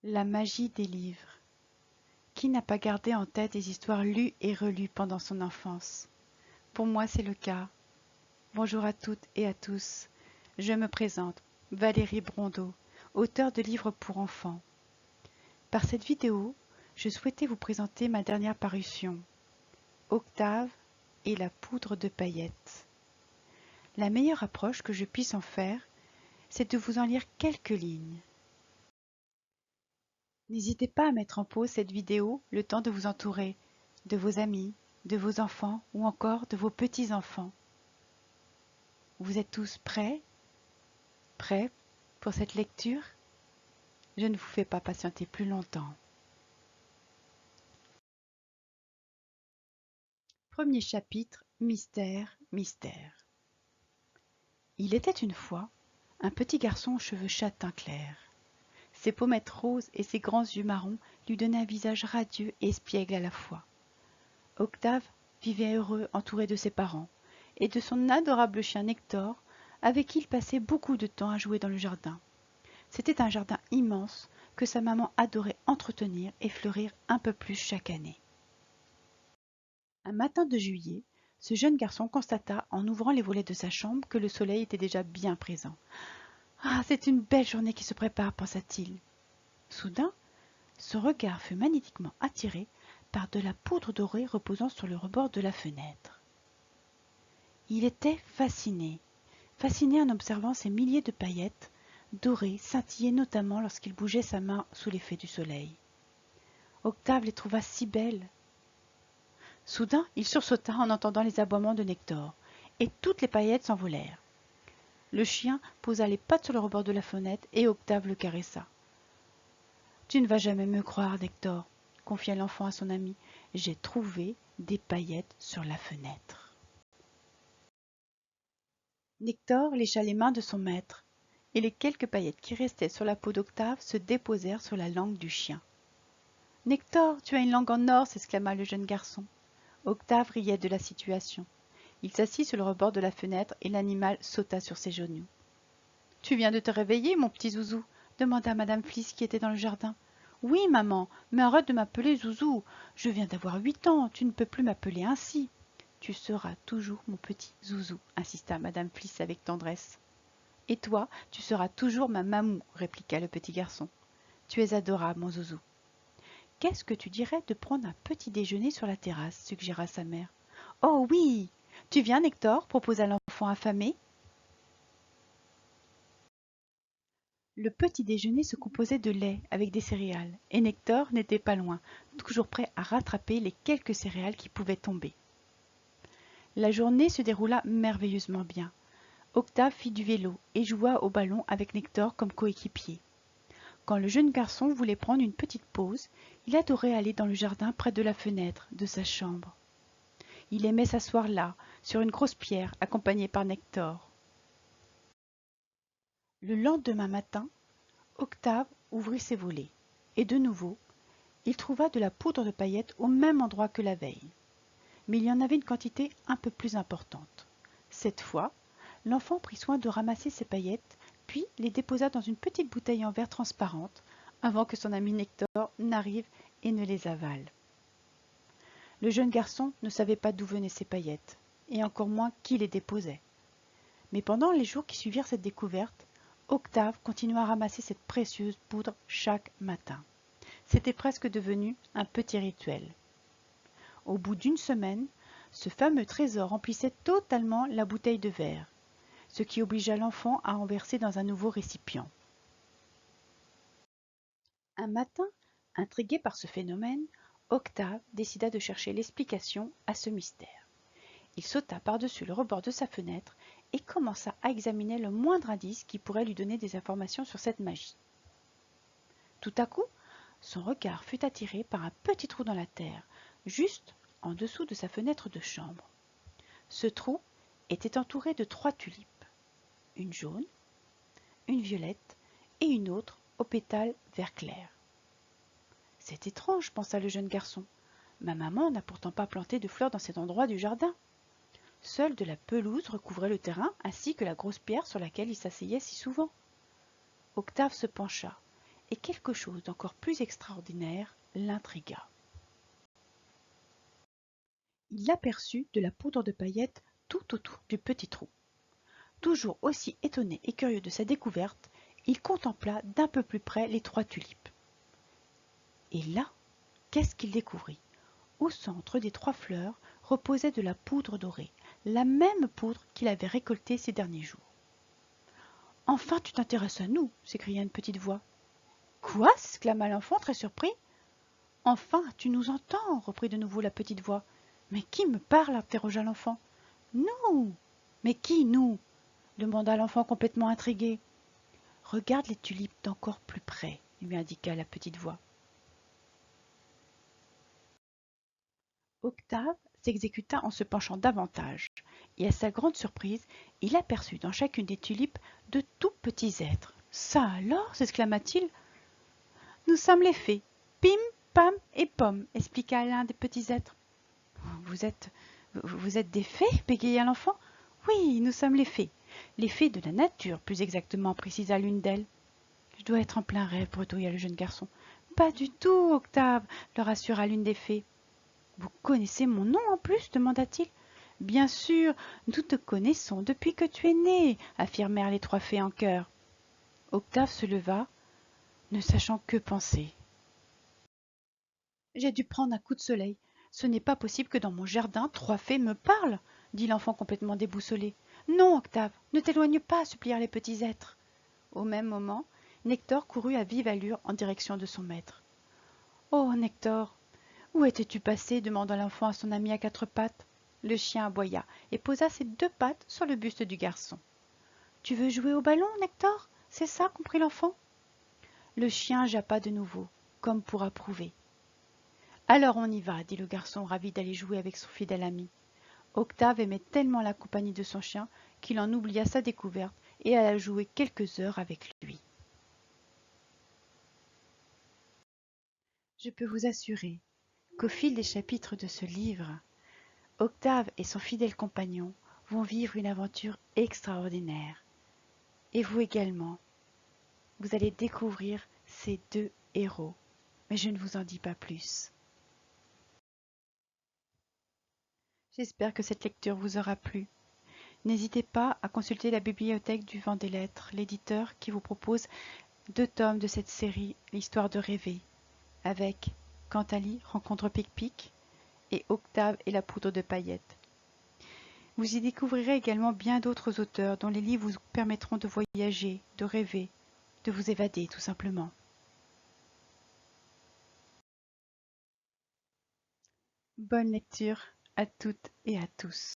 La magie des livres. Qui n'a pas gardé en tête des histoires lues et relues pendant son enfance? Pour moi, c'est le cas. Bonjour à toutes et à tous. Je me présente, Valérie Brondeau, auteure de livres pour enfants. Par cette vidéo, je souhaitais vous présenter ma dernière parution, Octave et la poudre de paillettes. La meilleure approche que je puisse en faire, c'est de vous en lire quelques lignes. N'hésitez pas à mettre en pause cette vidéo le temps de vous entourer de vos amis, de vos enfants ou encore de vos petits-enfants. Vous êtes tous prêts? Prêts pour cette lecture? Je ne vous fais pas patienter plus longtemps. Premier chapitre, mystère, mystère. Il était une fois un petit garçon aux cheveux châtain clair. Ses pommettes roses et ses grands yeux marrons lui donnaient un visage radieux et espiègle à la fois. Octave vivait heureux entouré de ses parents et de son adorable chien Nector, avec qui il passait beaucoup de temps à jouer dans le jardin. C'était un jardin immense que sa maman adorait entretenir et fleurir un peu plus chaque année. Un matin de juillet, ce jeune garçon constata en ouvrant les volets de sa chambre que le soleil était déjà bien présent. « Ah, c'est une belle journée qui se prépare, pensa-t-il. Soudain, son regard fut magnétiquement attiré par de la poudre dorée reposant sur le rebord de la fenêtre. Il était fasciné en observant ces milliers de paillettes, dorées, scintillaient notamment lorsqu'il bougeait sa main sous l'effet du soleil. Octave les trouva si belles. Soudain, il sursauta en entendant les aboiements de Nector, et toutes les paillettes s'envolèrent. Le chien posa les pattes sur le rebord de la fenêtre et Octave le caressa. « Tu ne vas jamais me croire, Nector, » confia l'enfant à son ami. « J'ai trouvé des paillettes sur la fenêtre. » Nector lécha les mains de son maître, et les quelques paillettes qui restaient sur la peau d'Octave se déposèrent sur la langue du chien. « Nector, tu as une langue en or !» s'exclama le jeune garçon. Octave riait de la situation. Il s'assit sur le rebord de la fenêtre et l'animal sauta sur ses genoux. « Tu viens de te réveiller, mon petit Zouzou ?» demanda Madame Fliss qui était dans le jardin. « Oui, maman, mais arrête de m'appeler Zouzou. Je viens d'avoir 8 ans, tu ne peux plus m'appeler ainsi. »« Tu seras toujours mon petit Zouzou, » insista Madame Fliss avec tendresse. « Et toi, tu seras toujours ma mamou, » répliqua le petit garçon. « Tu es adorable, mon Zouzou. »« Qu'est-ce que tu dirais de prendre un petit déjeuner sur la terrasse ?» suggéra sa mère. « Oh oui ! Tu viens, Nector ?» proposa l'enfant affamé. Le petit déjeuner se composait de lait avec des céréales, et Nector n'était pas loin, toujours prêt à rattraper les quelques céréales qui pouvaient tomber. La journée se déroula merveilleusement bien. Octave fit du vélo et joua au ballon avec Nector comme coéquipier. Quand le jeune garçon voulait prendre une petite pause, il adorait aller dans le jardin près de la fenêtre de sa chambre. Il aimait s'asseoir là, sur une grosse pierre, accompagné par Nector. Le lendemain matin, Octave ouvrit ses volets, et de nouveau, il trouva de la poudre de paillettes au même endroit que la veille. Mais il y en avait une quantité un peu plus importante. Cette fois, l'enfant prit soin de ramasser ces paillettes, puis les déposa dans une petite bouteille en verre transparente, avant que son ami Nector n'arrive et ne les avale. Le jeune garçon ne savait pas d'où venaient ces paillettes, et encore moins qui les déposait. Mais pendant les jours qui suivirent cette découverte, Octave continua à ramasser cette précieuse poudre chaque matin. C'était presque devenu un petit rituel. Au bout d'une semaine, ce fameux trésor remplissait totalement la bouteille de verre, ce qui obligea l'enfant à en verser dans un nouveau récipient. Un matin, intrigué par ce phénomène, Octave décida de chercher l'explication à ce mystère. Il sauta par-dessus le rebord de sa fenêtre et commença à examiner le moindre indice qui pourrait lui donner des informations sur cette magie. Tout à coup, son regard fut attiré par un petit trou dans la terre, juste en dessous de sa fenêtre de chambre. Ce trou était entouré de 3 tulipes, une jaune, une violette et une autre aux pétales vert clair. « C'est étrange, pensa le jeune garçon. Ma maman n'a pourtant pas planté de fleurs dans cet endroit du jardin. Seule de la pelouse recouvrait le terrain ainsi que la grosse pierre sur laquelle il s'asseyait si souvent. Octave se pencha et quelque chose d'encore plus extraordinaire l'intrigua. Il aperçut de la poudre de paillettes tout autour du petit trou. Toujours aussi étonné et curieux de sa découverte, il contempla d'un peu plus près les 3 tulipes. Et là, qu'est-ce qu'il découvrit? Au centre des 3 fleurs reposait de la poudre dorée, la même poudre qu'il avait récoltée ces derniers jours. « Enfin, tu t'intéresses à nous !» s'écria une petite voix. « Quoi ?» s'exclama l'enfant très surpris. « Enfin, tu nous entends !» reprit de nouveau la petite voix. « Mais qui me parle ?» interrogea l'enfant. « Nous !»« Mais qui, nous ?» demanda l'enfant complètement intrigué. « Regarde les tulipes d'encore plus près, » lui indiqua la petite voix. Octave s'exécuta en se penchant davantage, et à sa grande surprise, il aperçut dans chacune des tulipes de tout petits êtres. « Ça alors !» s'exclama-t-il. « Nous sommes les fées, Pim, Pam et Pomme, » expliqua l'un des petits êtres. « Vous êtes des fées ?» bégaya l'enfant. « Oui, nous sommes les fées de la nature, plus exactement, » précisa l'une d'elles. « Je dois être en plein rêve, » bredouilla le jeune garçon. « Pas du tout, Octave, » le rassura l'une des fées. « Vous connaissez mon nom en plus ?» demanda-t-il. « Bien sûr, nous te connaissons depuis que tu es né, » affirmèrent les 3 fées en chœur. Octave se leva, ne sachant que penser. « J'ai dû prendre un coup de soleil. Ce n'est pas possible que dans mon jardin 3 fées me parlent, » dit l'enfant complètement déboussolé. « Non, Octave, ne t'éloigne pas, supplièrent les petits êtres. Au même moment, Nector courut à vive allure en direction de son maître. « Oh, Nector, où étais-tu passé ?» demanda l'enfant à son ami à 4 pattes. Le chien aboya et posa ses 2 pattes sur le buste du garçon. « Tu veux jouer au ballon, Nector? C'est ça, comprit l'enfant. Le chien jappa de nouveau, comme pour approuver. « Alors on y va, » dit le garçon, ravi d'aller jouer avec son fidèle ami. Octave aimait tellement la compagnie de son chien qu'il en oublia sa découverte et alla jouer quelques heures avec lui. Je peux vous assurer qu'au fil des chapitres de ce livre, Octave et son fidèle compagnon vont vivre une aventure extraordinaire. Et vous également, vous allez découvrir ces 2 héros. Mais je ne vous en dis pas plus. J'espère que cette lecture vous aura plu. N'hésitez pas à consulter la bibliothèque du Vent des Lettres, l'éditeur qui vous propose 2 tomes de cette série, l'histoire de rêver, avec Cantali rencontre Pic-Pic et Octave et la poudre de paillettes. Vous y découvrirez également bien d'autres auteurs dont les livres vous permettront de voyager, de rêver, de vous évader tout simplement. Bonne lecture à toutes et à tous.